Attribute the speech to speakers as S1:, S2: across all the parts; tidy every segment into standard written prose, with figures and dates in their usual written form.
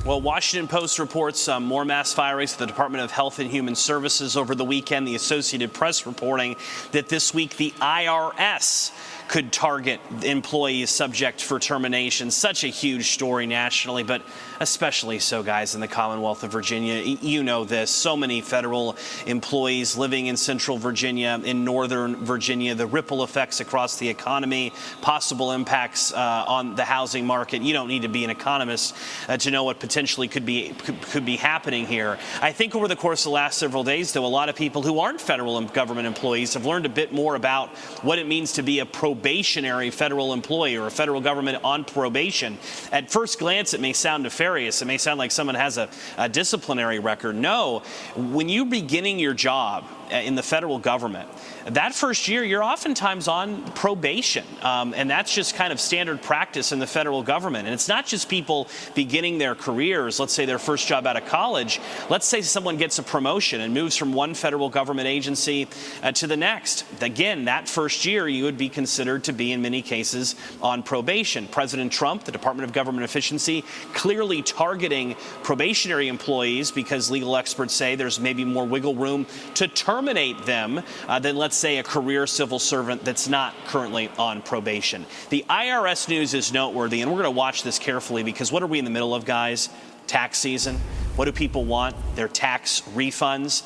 S1: Well, Washington Post reports more mass firings at the Department of Health and Human Services over the weekend. The Associated Press reporting that this week the IRS could target employees subject for termination. Such a huge story nationally, but especially so, guys, in the Commonwealth of Virginia. You know this. So many federal employees living in Central Virginia, in Northern Virginia, the ripple effects across the economy, possible impacts on the housing market. You don't need to be an economist to know what potentially could be happening here. I think over the course of the last several days, though, a lot of people who aren't federal government employees have learned a bit more about what it means to be a probationary federal employee or a federal government on probation. At first glance, it may sound nefarious. It may sound like someone has a disciplinary record. No, when you're beginning your job in the federal government, that first year, you're oftentimes on probation. And that's just kind of standard practice in the federal government. And it's not just people beginning their careers, let's say their first job out of college. Let's say someone gets a promotion and moves from one federal government agency to the next. Again, that first year, you would be considered to be, in many cases, on probation. President Trump, the Department of Government Efficiency, clearly targeting probationary employees because legal experts say there's maybe more wiggle room to terminate them than, let's say, a career civil servant that's not currently on probation. The IRS news is noteworthy, and we're going to watch this carefully because what are we in the middle of, guys? Tax season. What do people want? Their tax refunds.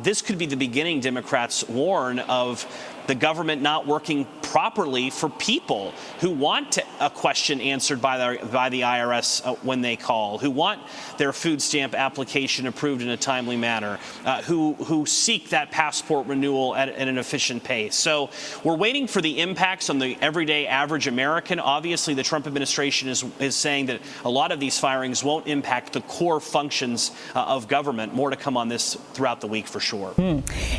S1: This could be the beginning, Democrats warn, of the government not working properly for people who want a question answered by the IRS when they call, who want their food stamp application approved in a timely manner, who seek that passport renewal at an efficient pace. So we're waiting for the impacts on the everyday average American. Obviously, the Trump administration is saying that a lot of these firings won't impact the core functions of government. More to come on this throughout the week for sure.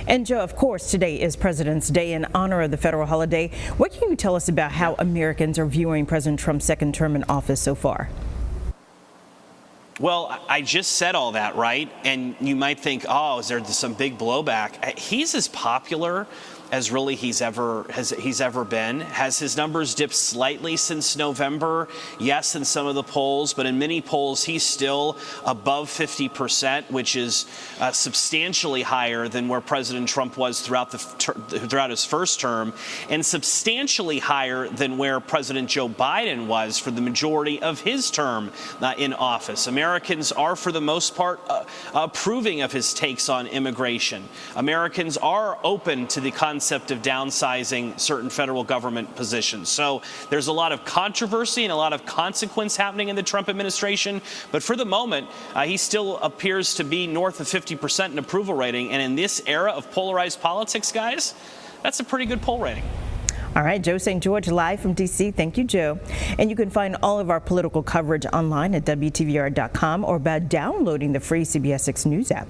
S2: And Joe, of course, today is President's Day in honor of the federal holiday. What can you tell us about how Americans are viewing President Trump's second term in office so far?
S1: Well, I just said all that, right? And you might think, oh, is there some big blowback? He's as popular as really he's ever been. Has his numbers dipped slightly since November? Yes, in some of the polls, but in many polls, he's still above 50%, which is substantially higher than where President Trump was throughout his first term, and substantially higher than where President Joe Biden was for the majority of his term in office. Americans are, for the most part, approving of his takes on immigration. Americans are open to the concept of downsizing certain federal government positions. So there's a lot of controversy and a lot of consequence happening in the Trump administration. But for the moment, he still appears to be north of 50% in approval rating. And in this era of polarized politics, guys, that's a pretty good poll rating.
S2: All right, Joe St. George live from D.C. Thank you, Joe. And you can find all of our political coverage online at WTVR.com or by downloading the free CBS 6 News app.